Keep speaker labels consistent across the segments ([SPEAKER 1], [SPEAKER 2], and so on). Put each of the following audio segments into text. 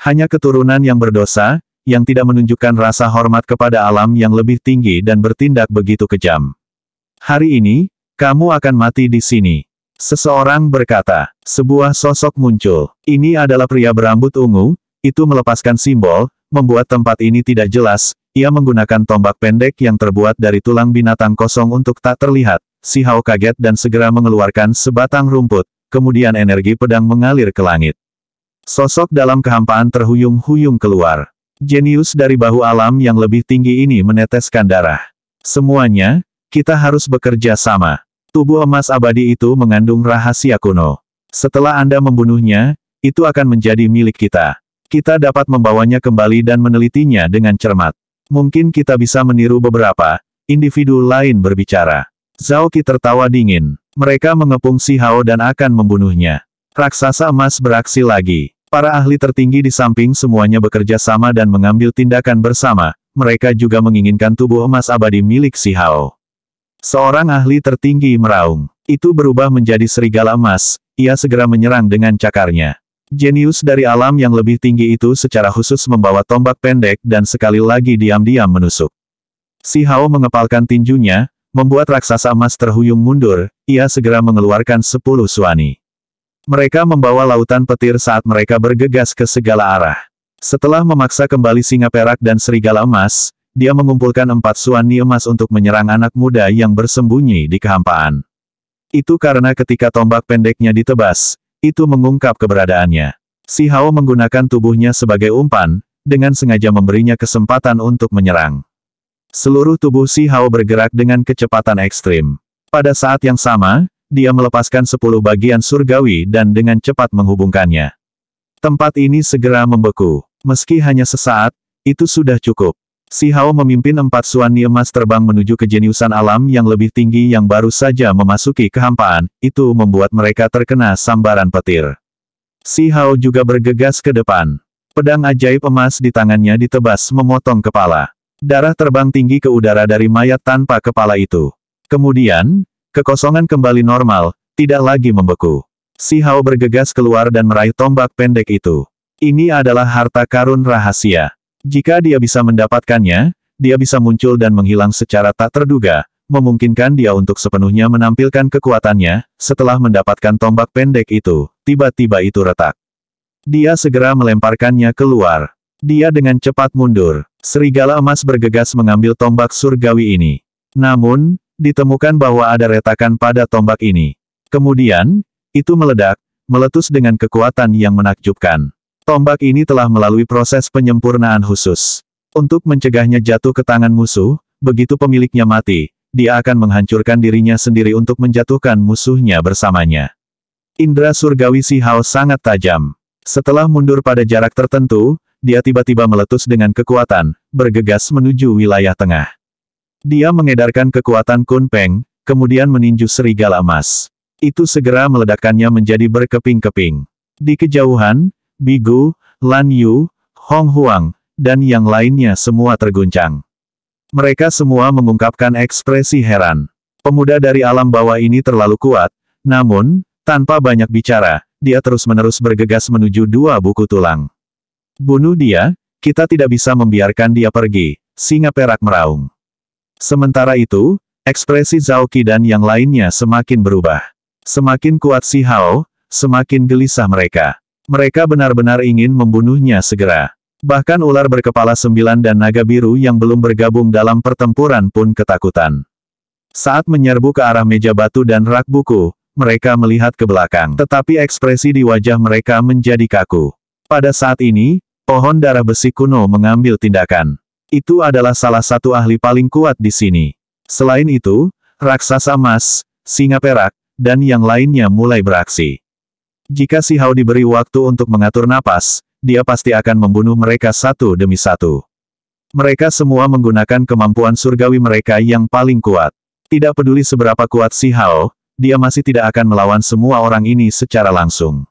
[SPEAKER 1] Hanya keturunan yang berdosa, yang tidak menunjukkan rasa hormat kepada alam yang lebih tinggi dan bertindak begitu kejam. Hari ini, kamu akan mati di sini. Seseorang berkata. Sebuah sosok muncul. Ini adalah pria berambut ungu, itu melepaskan simbol, membuat tempat ini tidak jelas. Ia menggunakan tombak pendek yang terbuat dari tulang binatang kosong untuk tak terlihat. Si Hao kaget dan segera mengeluarkan sebatang rumput, kemudian energi pedang mengalir ke langit. Sosok dalam kehampaan terhuyung-huyung keluar. Jenius dari bahu alam yang lebih tinggi ini meneteskan darah. Semuanya, kita harus bekerja sama. Tubuh emas abadi itu mengandung rahasia kuno. Setelah Anda membunuhnya, itu akan menjadi milik kita. Kita dapat membawanya kembali dan menelitinya dengan cermat. Mungkin kita bisa meniru beberapa individu lain berbicara. Zhao Qi tertawa dingin. Mereka mengepung Si Hao dan akan membunuhnya. Raksasa emas beraksi lagi. Para ahli tertinggi di samping semuanya bekerja sama dan mengambil tindakan bersama. Mereka juga menginginkan tubuh emas abadi milik Si Hao. Seorang ahli tertinggi meraung. Itu berubah menjadi serigala emas. Ia segera menyerang dengan cakarnya. Jenius dari alam yang lebih tinggi itu secara khusus membawa tombak pendek dan sekali lagi diam-diam menusuk. Si Hao mengepalkan tinjunya, membuat raksasa emas terhuyung mundur. Ia segera mengeluarkan 10 suani. Mereka membawa lautan petir saat mereka bergegas ke segala arah. Setelah memaksa kembali singa perak dan serigala emas, dia mengumpulkan 4 suani emas untuk menyerang anak muda yang bersembunyi di kehampaan. Itu karena ketika tombak pendeknya ditebas, itu mengungkap keberadaannya. Si Hao menggunakan tubuhnya sebagai umpan, dengan sengaja memberinya kesempatan untuk menyerang. Seluruh tubuh Si Hao bergerak dengan kecepatan ekstrim. Pada saat yang sama, dia melepaskan 10 bagian surgawi dan dengan cepat menghubungkannya. Tempat ini segera membeku. Meski hanya sesaat, itu sudah cukup. Si Hao memimpin 4 suani emas terbang menuju kejeniusan alam yang lebih tinggi yang baru saja memasuki kehampaan, itu membuat mereka terkena sambaran petir. Si Hao juga bergegas ke depan. Pedang ajaib emas di tangannya ditebas memotong kepala. Darah terbang tinggi ke udara dari mayat tanpa kepala itu. Kemudian, kekosongan kembali normal, tidak lagi membeku. Si Hao bergegas keluar dan meraih tombak pendek itu. Ini adalah harta karun rahasia. Jika dia bisa mendapatkannya, dia bisa muncul dan menghilang secara tak terduga, memungkinkan dia untuk sepenuhnya menampilkan kekuatannya. Setelah mendapatkan tombak pendek itu, tiba-tiba itu retak. Dia segera melemparkannya keluar. Dia dengan cepat mundur. Serigala emas bergegas mengambil tombak surgawi ini. Namun, ditemukan bahwa ada retakan pada tombak ini. Kemudian, itu meledak, meletus dengan kekuatan yang menakjubkan. Tombak ini telah melalui proses penyempurnaan khusus. Untuk mencegahnya jatuh ke tangan musuh, begitu pemiliknya mati, dia akan menghancurkan dirinya sendiri untuk menjatuhkan musuhnya bersamanya. Indra surgawi Si Hao sangat tajam. Setelah mundur pada jarak tertentu, dia tiba-tiba meletus dengan kekuatan, bergegas menuju wilayah tengah. Dia mengedarkan kekuatan Kun Peng, kemudian meninju serigala emas. Itu segera meledakkannya menjadi berkeping-keping. Di kejauhan, Bigu, Lan Yu, Hong Huang, dan yang lainnya semua terguncang. Mereka semua mengungkapkan ekspresi heran. Pemuda dari alam bawah ini terlalu kuat, namun, tanpa banyak bicara, dia terus-menerus bergegas menuju 2 buku tulang. Bunuh dia, kita tidak bisa membiarkan dia pergi, singa perak meraung. Sementara itu, ekspresi Zhao Qi dan yang lainnya semakin berubah. Semakin kuat Si Hao, semakin gelisah mereka. Mereka benar-benar ingin membunuhnya segera. Bahkan ular berkepala 9 dan naga biru yang belum bergabung dalam pertempuran pun ketakutan. Saat menyerbu ke arah meja batu dan rak buku, mereka melihat ke belakang. Tetapi ekspresi di wajah mereka menjadi kaku. Pada saat ini, pohon darah besi kuno mengambil tindakan. Itu adalah salah satu ahli paling kuat di sini. Selain itu, raksasa emas, singa perak, dan yang lainnya mulai beraksi. Jika Si Hao diberi waktu untuk mengatur napas, dia pasti akan membunuh mereka satu demi satu. Mereka semua menggunakan kemampuan surgawi mereka yang paling kuat. Tidak peduli seberapa kuat Si Hao, dia masih tidak akan melawan semua orang ini secara langsung.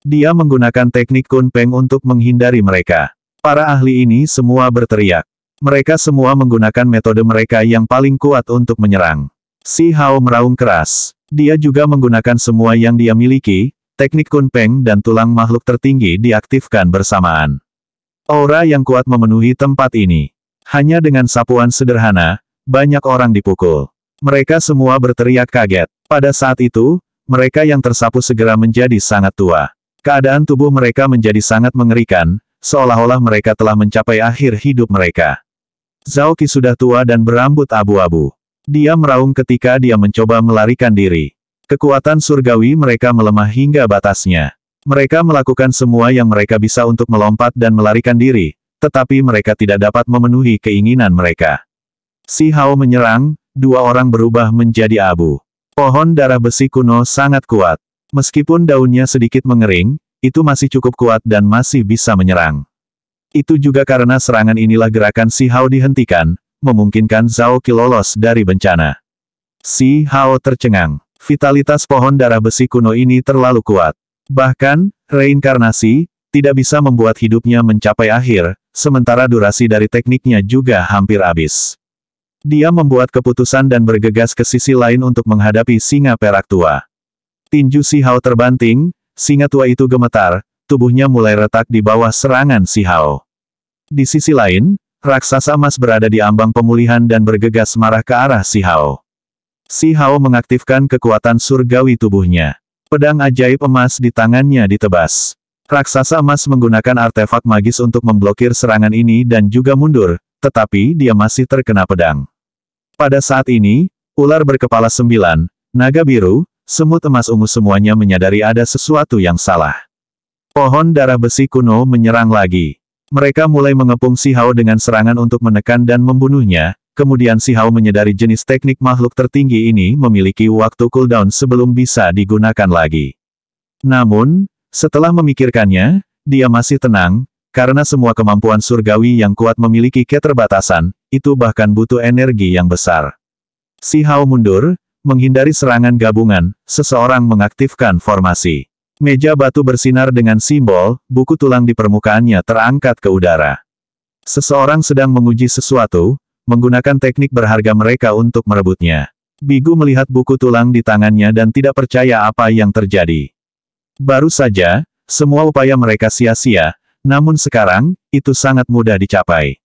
[SPEAKER 1] Dia menggunakan teknik Kun Peng untuk menghindari mereka. Para ahli ini semua berteriak. Mereka semua menggunakan metode mereka yang paling kuat untuk menyerang. Si Hao meraung keras. Dia juga menggunakan semua yang dia miliki, teknik Kunpeng dan tulang makhluk tertinggi diaktifkan bersamaan. Aura yang kuat memenuhi tempat ini. Hanya dengan sapuan sederhana, banyak orang dipukul. Mereka semua berteriak kaget. Pada saat itu, mereka yang tersapu segera menjadi sangat tua. Keadaan tubuh mereka menjadi sangat mengerikan, seolah-olah mereka telah mencapai akhir hidup mereka. Zhao Qi sudah tua dan berambut abu-abu. Dia meraung ketika dia mencoba melarikan diri. Kekuatan surgawi mereka melemah hingga batasnya. Mereka melakukan semua yang mereka bisa untuk melompat dan melarikan diri, tetapi mereka tidak dapat memenuhi keinginan mereka. Si Hao menyerang, dua orang berubah menjadi abu. Pohon darah besi kuno sangat kuat. Meskipun daunnya sedikit mengering, itu masih cukup kuat dan masih bisa menyerang. Itu juga karena serangan inilah gerakan Si Hao dihentikan, memungkinkan Zhao Qi lolos dari bencana. Si Hao tercengang. Vitalitas pohon darah besi kuno ini terlalu kuat. Bahkan, reinkarnasi, tidak bisa membuat hidupnya mencapai akhir, sementara durasi dari tekniknya juga hampir habis. Dia membuat keputusan dan bergegas ke sisi lain untuk menghadapi singa perak tua. Tinju Si Hao terbanting, singa tua itu gemetar, tubuhnya mulai retak di bawah serangan Si Hao. Di sisi lain, raksasa emas berada di ambang pemulihan dan bergegas marah ke arah Si Hao. Si Hao mengaktifkan kekuatan surgawi tubuhnya. Pedang ajaib emas di tangannya ditebas. Raksasa emas menggunakan artefak magis untuk memblokir serangan ini dan juga mundur, tetapi dia masih terkena pedang. Pada saat ini, ular berkepala 9, naga biru, semut emas ungu semuanya menyadari ada sesuatu yang salah. Pohon darah besi kuno menyerang lagi. Mereka mulai mengepung Si Hao dengan serangan untuk menekan dan membunuhnya. Kemudian Si Hao menyadari jenis teknik makhluk tertinggi ini memiliki waktu cooldown sebelum bisa digunakan lagi. Namun, setelah memikirkannya, dia masih tenang, karena semua kemampuan surgawi yang kuat memiliki keterbatasan, itu bahkan butuh energi yang besar. Si Hao mundur, menghindari serangan gabungan, seseorang mengaktifkan formasi. Meja batu bersinar dengan simbol, buku tulang di permukaannya terangkat ke udara. Seseorang sedang menguji sesuatu, menggunakan teknik berharga mereka untuk merebutnya. Bigu melihat buku tulang di tangannya dan tidak percaya apa yang terjadi. Baru saja, semua upaya mereka sia-sia, namun sekarang, itu sangat mudah dicapai.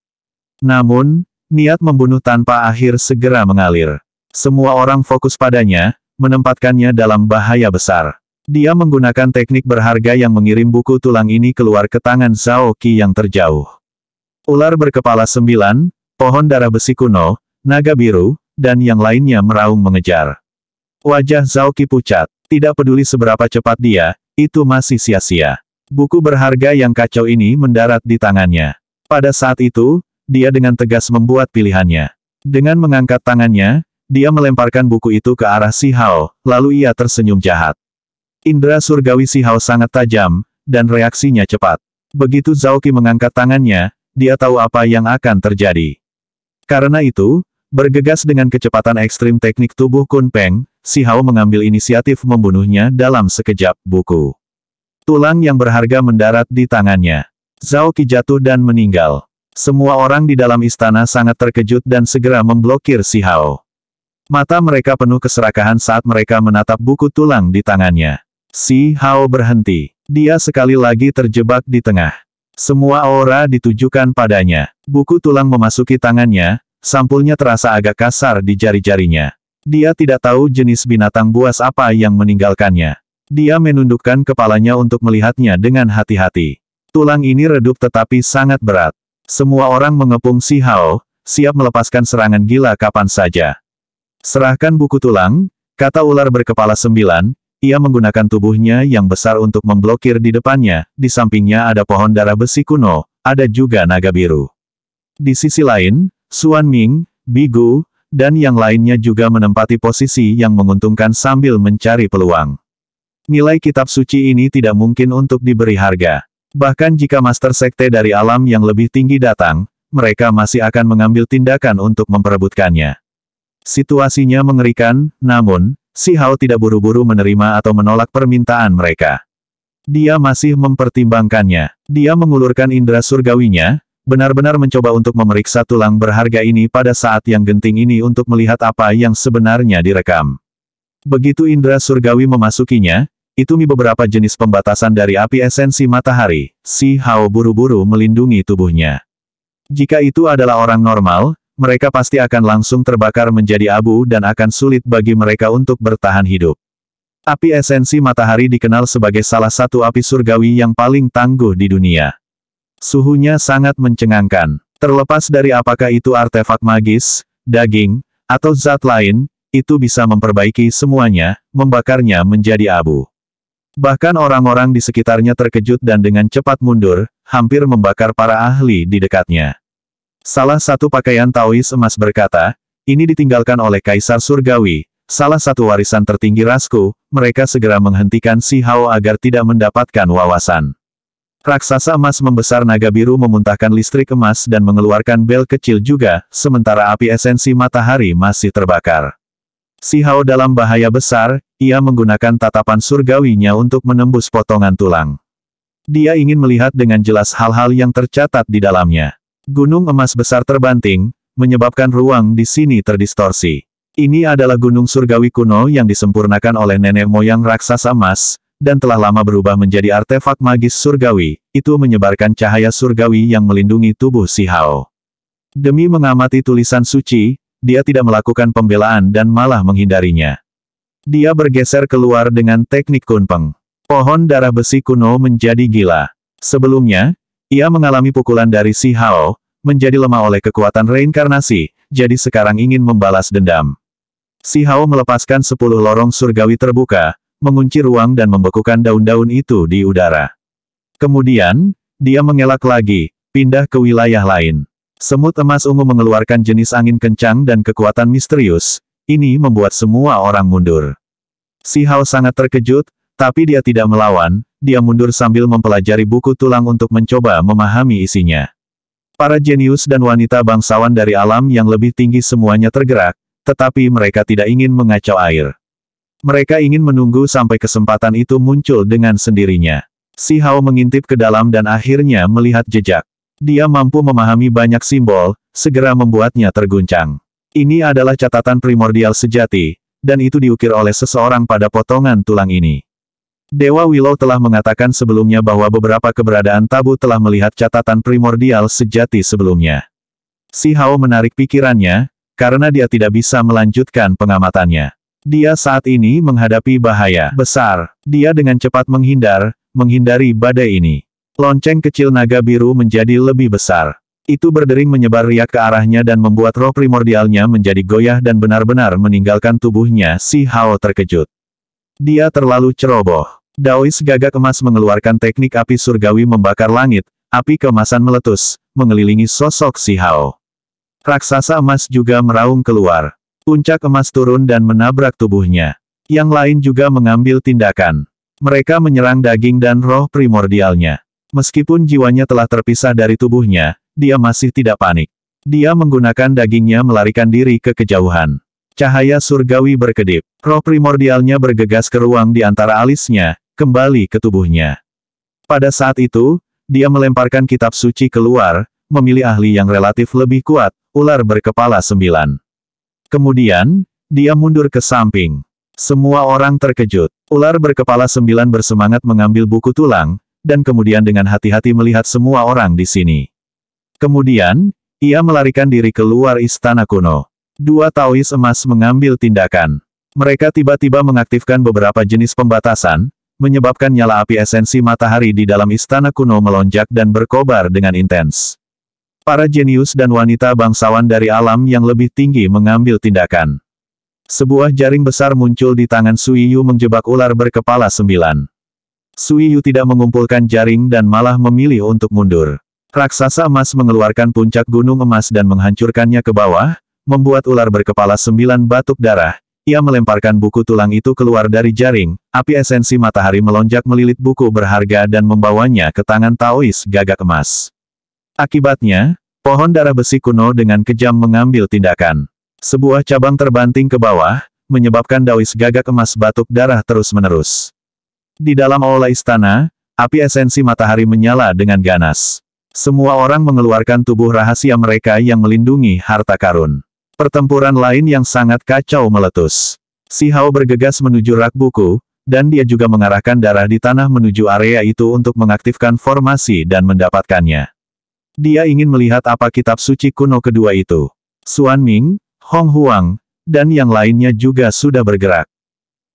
[SPEAKER 1] Namun, niat membunuh tanpa akhir segera mengalir. Semua orang fokus padanya, menempatkannya dalam bahaya besar. Dia menggunakan teknik berharga yang mengirim buku tulang ini keluar ke tangan Zhao Qi yang terjauh. Ular berkepala 9, pohon darah besi kuno, naga biru, dan yang lainnya meraung mengejar. Wajah Zhao Qi pucat. Tidak peduli seberapa cepat dia, itu masih sia-sia. Buku berharga yang kacau ini mendarat di tangannya. Pada saat itu, dia dengan tegas membuat pilihannya. Dengan mengangkat tangannya, dia melemparkan buku itu ke arah Si Hao, lalu ia tersenyum jahat. Indra surgawi Si Hao sangat tajam, dan reaksinya cepat. Begitu Zhao Qi mengangkat tangannya, dia tahu apa yang akan terjadi. Karena itu, bergegas dengan kecepatan ekstrim teknik tubuh Kunpeng, Si Hao mengambil inisiatif membunuhnya dalam sekejap. Buku tulang yang berharga mendarat di tangannya. Zhao Qi jatuh dan meninggal. Semua orang di dalam istana sangat terkejut dan segera memblokir Si Hao. Mata mereka penuh keserakahan saat mereka menatap buku tulang di tangannya. Si Hao berhenti. Dia sekali lagi terjebak di tengah. Semua aura ditujukan padanya. Buku tulang memasuki tangannya, sampulnya terasa agak kasar di jari-jarinya. Dia tidak tahu jenis binatang buas apa yang meninggalkannya. Dia menundukkan kepalanya untuk melihatnya dengan hati-hati. Tulang ini redup tetapi sangat berat. Semua orang mengepung Si Hao, siap melepaskan serangan gila kapan saja. Serahkan buku tulang, kata ular berkepala 9, ia menggunakan tubuhnya yang besar untuk memblokir di depannya, di sampingnya ada pohon darah besi kuno, ada juga naga biru. Di sisi lain, Xuan Ming, Bigu, dan yang lainnya juga menempati posisi yang menguntungkan sambil mencari peluang. Nilai kitab suci ini tidak mungkin untuk diberi harga. Bahkan jika Master Sekte dari alam yang lebih tinggi datang, mereka masih akan mengambil tindakan untuk memperebutkannya. Situasinya mengerikan, namun, Si Hao tidak buru-buru menerima atau menolak permintaan mereka. Dia masih mempertimbangkannya. Dia mengulurkan indera surgawinya, benar-benar mencoba untuk memeriksa tulang berharga ini pada saat yang genting ini untuk melihat apa yang sebenarnya direkam. Begitu indera surgawi memasukinya, itu beberapa jenis pembatasan dari api esensi matahari. Si Hao buru-buru melindungi tubuhnya. Jika itu adalah orang normal, mereka pasti akan langsung terbakar menjadi abu dan akan sulit bagi mereka untuk bertahan hidup. Api esensi matahari dikenal sebagai salah satu api surgawi yang paling tangguh di dunia. Suhunya sangat mencengangkan. Terlepas dari apakah itu artefak magis, daging, atau zat lain, itu bisa memperbaiki semuanya, membakarnya menjadi abu. Bahkan orang-orang di sekitarnya terkejut dan dengan cepat mundur, hampir membakar para ahli di dekatnya. Salah satu pakaian Taois emas berkata, ini ditinggalkan oleh Kaisar Surgawi, salah satu warisan tertinggi rasku, mereka segera menghentikan Si Hao agar tidak mendapatkan wawasan. Raksasa emas membesar naga biru memuntahkan listrik emas dan mengeluarkan bel kecil juga, sementara api esensi matahari masih terbakar. Si Hao dalam bahaya besar, ia menggunakan tatapan surgawinya untuk menembus potongan tulang. Dia ingin melihat dengan jelas hal-hal yang tercatat di dalamnya. Gunung emas besar terbanting, menyebabkan ruang di sini terdistorsi. Ini adalah gunung surgawi kuno yang disempurnakan oleh nenek moyang raksasa emas, dan telah lama berubah menjadi artefak magis surgawi, itu menyebarkan cahaya surgawi yang melindungi tubuh Si Hao. Demi mengamati tulisan suci, dia tidak melakukan pembelaan dan malah menghindarinya. Dia bergeser keluar dengan teknik kunpeng. Pohon darah besi kuno menjadi gila. Sebelumnya, ia mengalami pukulan dari Si Hao, menjadi lemah oleh kekuatan reinkarnasi, jadi sekarang ingin membalas dendam. Si Hao melepaskan 10 lorong surgawi terbuka, mengunci ruang dan membekukan daun-daun itu di udara. Kemudian, dia mengelak lagi, pindah ke wilayah lain. Semut emas ungu mengeluarkan jenis angin kencang dan kekuatan misterius, ini membuat semua orang mundur. Si Hao sangat terkejut, tapi dia tidak melawan, dia mundur sambil mempelajari buku tulang untuk mencoba memahami isinya. Para jenius dan wanita bangsawan dari alam yang lebih tinggi semuanya tergerak, tetapi mereka tidak ingin mengacau air. Mereka ingin menunggu sampai kesempatan itu muncul dengan sendirinya. Si Hao mengintip ke dalam dan akhirnya melihat jejak. Dia mampu memahami banyak simbol, segera membuatnya terguncang. Ini adalah catatan primordial sejati, dan itu diukir oleh seseorang pada potongan tulang ini. Dewa Willow telah mengatakan sebelumnya bahwa beberapa keberadaan tabu telah melihat catatan primordial sejati sebelumnya. Si Hao menarik pikirannya, karena dia tidak bisa melanjutkan pengamatannya. Dia saat ini menghadapi bahaya besar. Dia dengan cepat menghindari badai ini. Lonceng kecil naga biru menjadi lebih besar. Itu berdering menyebar riak ke arahnya dan membuat roh primordialnya menjadi goyah dan benar-benar meninggalkan tubuhnya. Si Hao terkejut. Dia terlalu ceroboh. Daois gagak emas mengeluarkan teknik api surgawi membakar langit, api keemasan meletus, mengelilingi sosok Si Hao. Raksasa emas juga meraung keluar. Puncak emas turun dan menabrak tubuhnya. Yang lain juga mengambil tindakan. Mereka menyerang daging dan roh primordialnya. Meskipun jiwanya telah terpisah dari tubuhnya, dia masih tidak panik. Dia menggunakan dagingnya melarikan diri ke kejauhan. Cahaya surgawi berkedip. Roh primordialnya bergegas ke ruang di antara alisnya, kembali ke tubuhnya. Pada saat itu, dia melemparkan kitab suci keluar, memilih ahli yang relatif lebih kuat, ular berkepala 9. Kemudian, dia mundur ke samping. Semua orang terkejut. Ular berkepala 9 bersemangat mengambil buku tulang, dan kemudian dengan hati-hati melihat semua orang di sini. Kemudian, ia melarikan diri keluar istana kuno. Dua Taois emas mengambil tindakan. Mereka tiba-tiba mengaktifkan beberapa jenis pembatasan, menyebabkan nyala api esensi matahari di dalam istana kuno melonjak dan berkobar dengan intens. Para jenius dan wanita bangsawan dari alam yang lebih tinggi mengambil tindakan. Sebuah jaring besar muncul di tangan Sui Yu menjebak ular berkepala 9. Sui Yu tidak mengumpulkan jaring dan malah memilih untuk mundur. Raksasa emas mengeluarkan puncak gunung emas dan menghancurkannya ke bawah, membuat ular berkepala 9 batuk darah. Ia melemparkan buku tulang itu keluar dari jaring, api esensi matahari melonjak melilit buku berharga dan membawanya ke tangan Taois gagak emas. Akibatnya, pohon darah besi kuno dengan kejam mengambil tindakan. Sebuah cabang terbanting ke bawah, menyebabkan Daois gagak emas batuk darah terus-menerus. Di dalam aula istana, api esensi matahari menyala dengan ganas. Semua orang mengeluarkan tubuh rahasia mereka yang melindungi harta karun. Pertempuran lain yang sangat kacau meletus. Si Hao bergegas menuju rak buku, dan dia juga mengarahkan darah di tanah menuju area itu untuk mengaktifkan formasi dan mendapatkannya. Dia ingin melihat apa kitab suci kuno kedua itu. Xuan Ming, Hong Huang, dan yang lainnya juga sudah bergerak.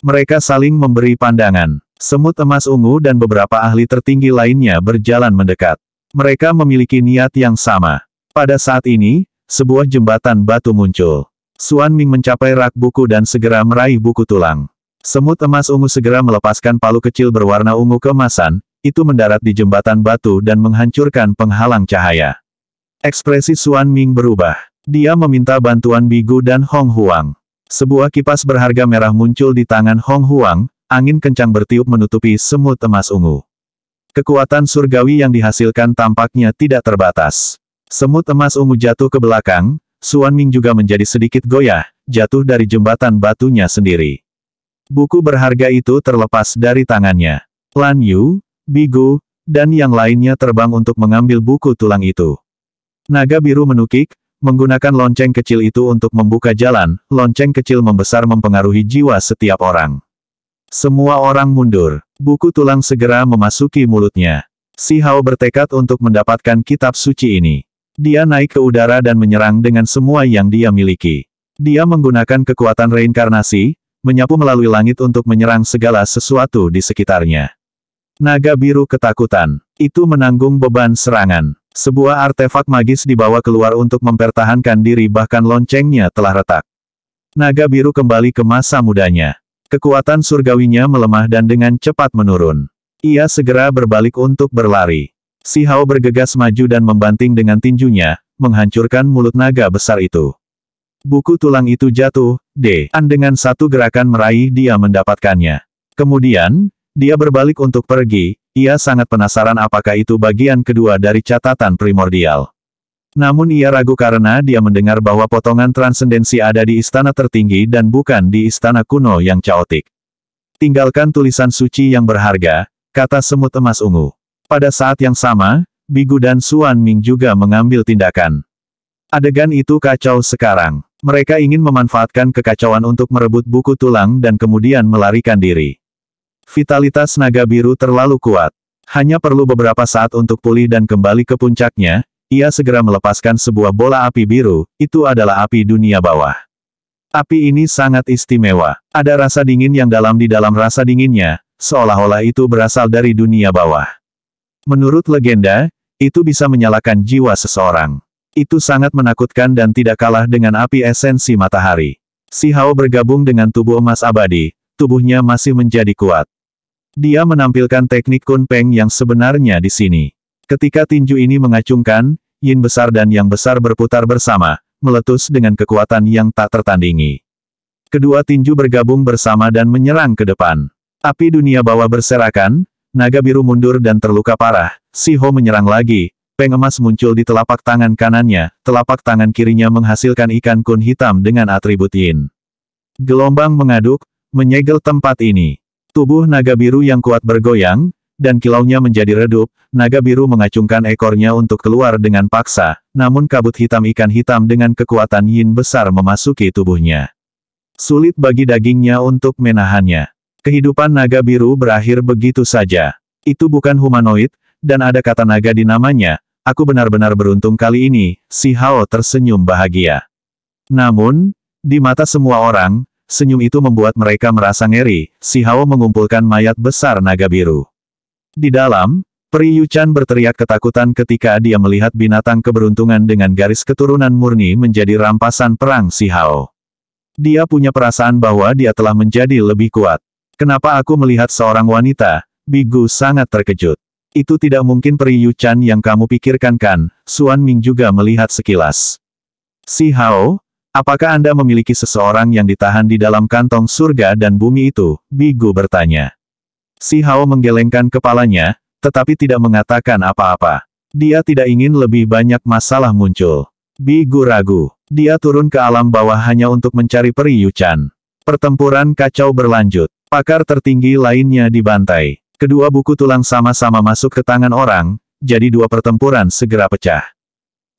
[SPEAKER 1] Mereka saling memberi pandangan. Semut emas ungu dan beberapa ahli tertinggi lainnya berjalan mendekat. Mereka memiliki niat yang sama. Pada saat ini, sebuah jembatan batu muncul. Xuan Ming mencapai rak buku dan segera meraih buku tulang. Semut emas ungu segera melepaskan palu kecil berwarna ungu keemasan, itu mendarat di jembatan batu dan menghancurkan penghalang cahaya. Ekspresi Xuan Ming berubah. Dia meminta bantuan Bigu dan Hong Huang. Sebuah kipas berharga merah muncul di tangan Hong Huang, angin kencang bertiup menutupi semut emas ungu. Kekuatan surgawi yang dihasilkan tampaknya tidak terbatas. Semut emas ungu jatuh ke belakang, Xuan Ming juga menjadi sedikit goyah, jatuh dari jembatan batunya sendiri. Buku berharga itu terlepas dari tangannya. Lan Yu, Bigu, dan yang lainnya terbang untuk mengambil buku tulang itu. Naga biru menukik, menggunakan lonceng kecil itu untuk membuka jalan, lonceng kecil membesar mempengaruhi jiwa setiap orang. Semua orang mundur. Buku tulang segera memasuki mulutnya. Si Hao bertekad untuk mendapatkan kitab suci ini. Dia naik ke udara dan menyerang dengan semua yang dia miliki. Dia menggunakan kekuatan reinkarnasi, menyapu melalui langit untuk menyerang segala sesuatu di sekitarnya. Naga biru ketakutan. Itu menanggung beban serangan. Sebuah artefak magis dibawa keluar untuk mempertahankan diri bahkan loncengnya telah retak. Naga biru kembali ke masa mudanya. Kekuatan surgawinya melemah dan dengan cepat menurun. Ia segera berbalik untuk berlari. Si Hao bergegas maju dan membanting dengan tinjunya, menghancurkan mulut naga besar itu. Buku tulang itu jatuh, dengan satu gerakan meraih dia mendapatkannya. Kemudian, dia berbalik untuk pergi, ia sangat penasaran apakah itu bagian kedua dari catatan primordial. Namun ia ragu karena dia mendengar bahwa potongan transendensi ada di istana tertinggi dan bukan di istana kuno yang caotik. Tinggalkan tulisan suci yang berharga, kata semut emas ungu. Pada saat yang sama, Bigu dan Xuan Ming juga mengambil tindakan. Adegan itu kacau sekarang. Mereka ingin memanfaatkan kekacauan untuk merebut buku tulang dan kemudian melarikan diri. Vitalitas naga biru terlalu kuat. Hanya perlu beberapa saat untuk pulih dan kembali ke puncaknya, ia segera melepaskan sebuah bola api biru, itu adalah api dunia bawah. Api ini sangat istimewa. Ada rasa dingin yang dalam di dalam rasa dinginnya, seolah-olah itu berasal dari dunia bawah. Menurut legenda, itu bisa menyalakan jiwa seseorang. Itu sangat menakutkan dan tidak kalah dengan api esensi matahari. Si Hao bergabung dengan tubuh emas abadi, tubuhnya masih menjadi kuat. Dia menampilkan teknik Kun Peng yang sebenarnya di sini. Ketika tinju ini mengacungkan, yin besar dan yang besar berputar bersama, meletus dengan kekuatan yang tak tertandingi. Kedua tinju bergabung bersama dan menyerang ke depan. Api dunia bawah berserakan, naga biru mundur dan terluka parah, Si Hao menyerang lagi. Peng emas muncul di telapak tangan kanannya, telapak tangan kirinya menghasilkan ikan kun hitam dengan atribut yin. Gelombang mengaduk, menyegel tempat ini. Tubuh naga biru yang kuat bergoyang, dan kilaunya menjadi redup, naga biru mengacungkan ekornya untuk keluar dengan paksa, namun kabut hitam ikan hitam dengan kekuatan yin besar memasuki tubuhnya. Sulit bagi dagingnya untuk menahannya. Kehidupan naga biru berakhir begitu saja. Itu bukan humanoid, dan ada kata naga di namanya. Aku benar-benar beruntung kali ini, Si Hao tersenyum bahagia. Namun, di mata semua orang, senyum itu membuat mereka merasa ngeri. Si Hao mengumpulkan mayat besar naga biru. Di dalam, Peri Yuchan berteriak ketakutan ketika dia melihat binatang keberuntungan dengan garis keturunan murni menjadi rampasan perang Si Hao. Dia punya perasaan bahwa dia telah menjadi lebih kuat. Kenapa aku melihat seorang wanita? Bigu sangat terkejut. Itu tidak mungkin Peri Yuchan yang kamu pikirkan kan? Xuan Ming juga melihat sekilas. Si Hao, apakah Anda memiliki seseorang yang ditahan di dalam kantong surga dan bumi itu? Bigu bertanya. Si Hao menggelengkan kepalanya, tetapi tidak mengatakan apa-apa. Dia tidak ingin lebih banyak masalah muncul. Bigu ragu. Dia turun ke alam bawah hanya untuk mencari Peri Yuchan. Pertempuran kacau berlanjut. Pakar tertinggi lainnya dibantai. Kedua buku tulang sama-sama masuk ke tangan orang, jadi dua pertempuran segera pecah.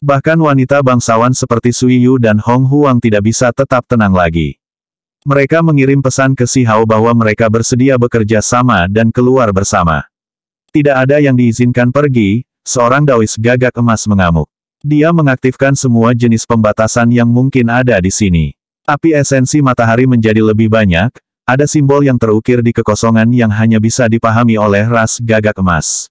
[SPEAKER 1] Bahkan wanita bangsawan seperti Sui Yu dan Hong Huang tidak bisa tetap tenang lagi. Mereka mengirim pesan ke Si Hao bahwa mereka bersedia bekerja sama dan keluar bersama. Tidak ada yang diizinkan pergi, seorang Daois gagak emas mengamuk. Dia mengaktifkan semua jenis pembatasan yang mungkin ada di sini. Api esensi matahari menjadi lebih banyak, ada simbol yang terukir di kekosongan yang hanya bisa dipahami oleh ras gagak emas.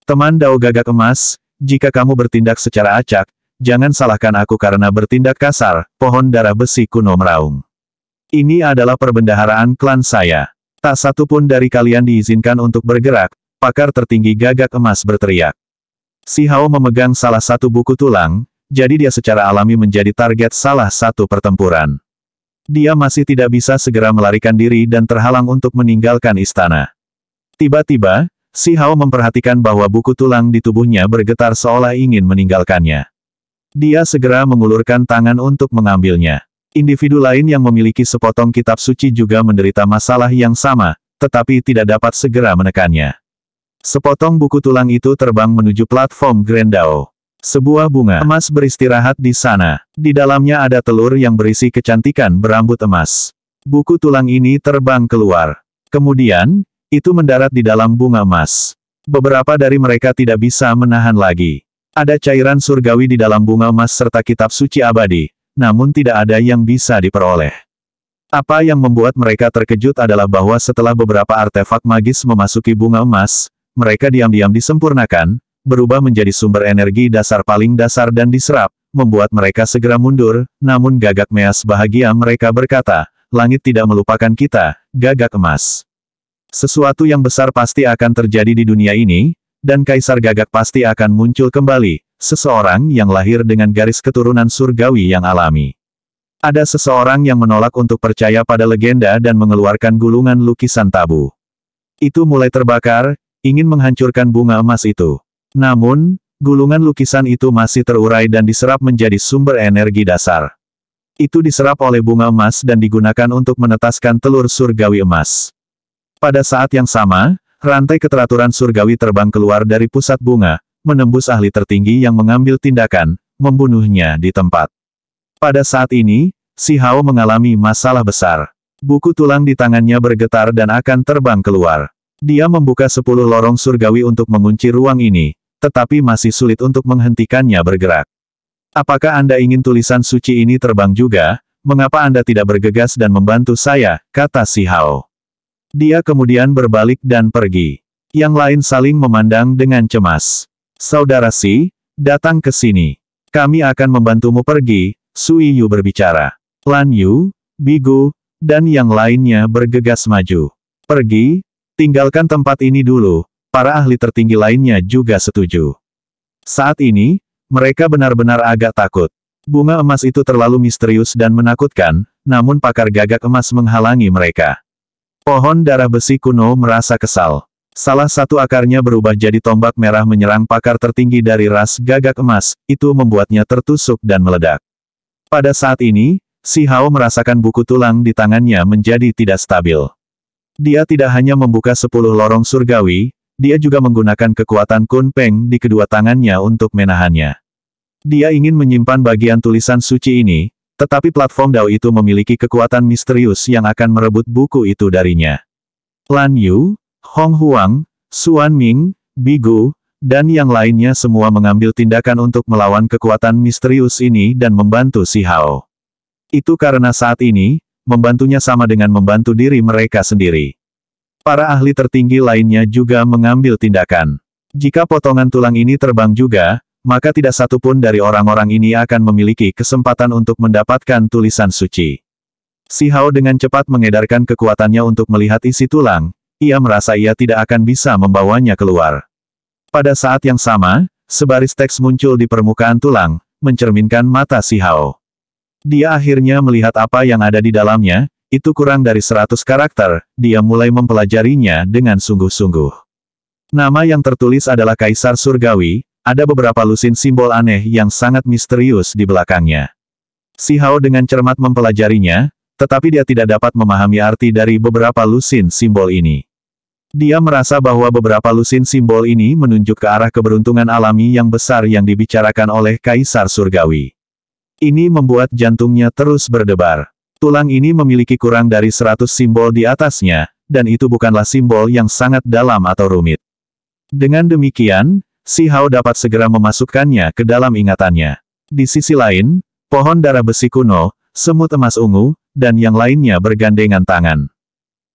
[SPEAKER 1] Teman Dao gagak emas, jika kamu bertindak secara acak, jangan salahkan aku karena bertindak kasar, pohon darah besi kuno meraung. Ini adalah perbendaharaan klan saya. Tak satu pun dari kalian diizinkan untuk bergerak, pakar tertinggi gagak emas berteriak. Si Hao memegang salah satu buku tulang, jadi dia secara alami menjadi target salah satu pertempuran. Dia masih tidak bisa segera melarikan diri dan terhalang untuk meninggalkan istana. Tiba-tiba, Si Hao memperhatikan bahwa buku tulang di tubuhnya bergetar seolah ingin meninggalkannya. Dia segera mengulurkan tangan untuk mengambilnya. Individu lain yang memiliki sepotong kitab suci juga menderita masalah yang sama, tetapi tidak dapat segera menekannya. Sepotong buku tulang itu terbang menuju platform Grand Dao. Sebuah bunga emas beristirahat di sana. Di dalamnya ada telur yang berisi kecantikan berambut emas. Buku tulang ini terbang keluar. Kemudian, itu mendarat di dalam bunga emas. Beberapa dari mereka tidak bisa menahan lagi. Ada cairan surgawi di dalam bunga emas serta kitab suci abadi, namun tidak ada yang bisa diperoleh. Apa yang membuat mereka terkejut adalah bahwa setelah beberapa artefak magis memasuki bunga emas, mereka diam-diam disempurnakan, berubah menjadi sumber energi dasar paling dasar dan diserap, membuat mereka segera mundur, namun gagak meas bahagia mereka berkata, langit tidak melupakan kita, gagak emas. Sesuatu yang besar pasti akan terjadi di dunia ini, dan Kaisar Gagak pasti akan muncul kembali, seseorang yang lahir dengan garis keturunan surgawi yang alami. Ada seseorang yang menolak untuk percaya pada legenda dan mengeluarkan gulungan lukisan tabu. Itu mulai terbakar, ingin menghancurkan bunga emas itu. Namun, gulungan lukisan itu masih terurai dan diserap menjadi sumber energi dasar. Itu diserap oleh bunga emas dan digunakan untuk menetaskan telur surgawi emas. Pada saat yang sama, rantai keteraturan surgawi terbang keluar dari pusat bunga, menembus ahli tertinggi yang mengambil tindakan, membunuhnya di tempat. Pada saat ini, Si Hao mengalami masalah besar. Buku tulang di tangannya bergetar dan akan terbang keluar. Dia membuka 10 lorong surgawi untuk mengunci ruang ini, tetapi masih sulit untuk menghentikannya bergerak. Apakah Anda ingin tulisan suci ini terbang juga? Mengapa Anda tidak bergegas dan membantu saya? Kata Si Hao. Dia kemudian berbalik dan pergi. Yang lain saling memandang dengan cemas. Saudara Si, datang ke sini. Kami akan membantumu pergi, Sui Yu berbicara. Lan Yu, Bigu, dan yang lainnya bergegas maju. Pergi, tinggalkan tempat ini dulu, para ahli tertinggi lainnya juga setuju. Saat ini, mereka benar-benar agak takut. Bunga emas itu terlalu misterius dan menakutkan, namun pakar gagak emas menghalangi mereka. Pohon darah besi kuno merasa kesal. Salah satu akarnya berubah jadi tombak merah menyerang pakar tertinggi dari ras gagak emas, itu membuatnya tertusuk dan meledak. Pada saat ini, Si Hao merasakan buku tulang di tangannya menjadi tidak stabil. Dia tidak hanya membuka 10 lorong surgawi, dia juga menggunakan kekuatan Kun Peng di kedua tangannya untuk menahannya. Dia ingin menyimpan bagian tulisan suci ini, tetapi platform Dao itu memiliki kekuatan misterius yang akan merebut buku itu darinya. Lan Yu, Hong Huang, Xuan Ming, Bigu, dan yang lainnya semua mengambil tindakan untuk melawan kekuatan misterius ini dan membantu Si Hao. Itu karena saat ini, membantunya sama dengan membantu diri mereka sendiri. Para ahli tertinggi lainnya juga mengambil tindakan. Jika potongan tulang ini terbang juga, maka tidak satu pun dari orang-orang ini akan memiliki kesempatan untuk mendapatkan tulisan suci. Si Hao dengan cepat mengedarkan kekuatannya untuk melihat isi tulang, ia merasa ia tidak akan bisa membawanya keluar. Pada saat yang sama, sebaris teks muncul di permukaan tulang, mencerminkan mata Si Hao. Dia akhirnya melihat apa yang ada di dalamnya, itu kurang dari 100 karakter, dia mulai mempelajarinya dengan sungguh-sungguh. Nama yang tertulis adalah Kaisar Surgawi. Ada beberapa lusin simbol aneh yang sangat misterius di belakangnya. Si Hao dengan cermat mempelajarinya, tetapi dia tidak dapat memahami arti dari beberapa lusin simbol ini. Dia merasa bahwa beberapa lusin simbol ini menunjuk ke arah keberuntungan alami yang besar yang dibicarakan oleh Kaisar Surgawi. Ini membuat jantungnya terus berdebar. Tulang ini memiliki kurang dari 100 simbol di atasnya, dan itu bukanlah simbol yang sangat dalam atau rumit. Dengan demikian, Si Hao dapat segera memasukkannya ke dalam ingatannya. Di sisi lain, pohon darah besi kuno, semut emas ungu, dan yang lainnya bergandengan tangan.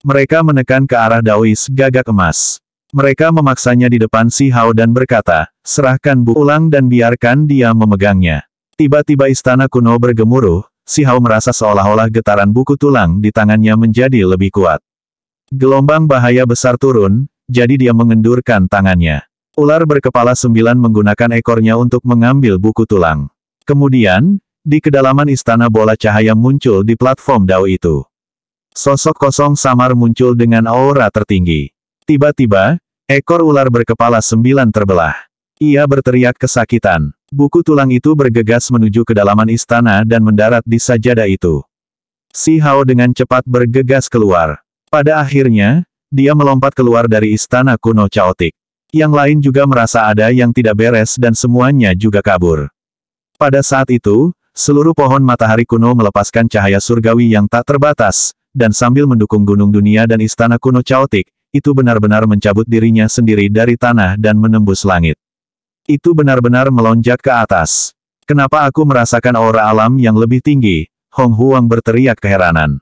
[SPEAKER 1] Mereka menekan ke arah Daois gagak emas. Mereka memaksanya di depan Si Hao dan berkata, serahkan buku ulang dan biarkan dia memegangnya. Tiba-tiba istana kuno bergemuruh, Si Hao merasa seolah-olah getaran buku tulang di tangannya menjadi lebih kuat. Gelombang bahaya besar turun, jadi dia mengendurkan tangannya. Ular berkepala 9 menggunakan ekornya untuk mengambil buku tulang. Kemudian, di kedalaman istana bola cahaya muncul di platform Dao itu. Sosok kosong samar muncul dengan aura tertinggi. Tiba-tiba, ekor ular berkepala 9 terbelah. Ia berteriak kesakitan. Buku tulang itu bergegas menuju kedalaman istana dan mendarat di sajadah itu. Si Hao dengan cepat bergegas keluar. Pada akhirnya, dia melompat keluar dari istana kuno Chaotic. Yang lain juga merasa ada yang tidak beres dan semuanya juga kabur. Pada saat itu, seluruh pohon matahari kuno melepaskan cahaya surgawi yang tak terbatas, dan sambil mendukung gunung dunia dan istana kuno Chaotic, itu benar-benar mencabut dirinya sendiri dari tanah dan menembus langit. Itu benar-benar melonjak ke atas. Kenapa aku merasakan aura alam yang lebih tinggi? Hong Huang berteriak keheranan.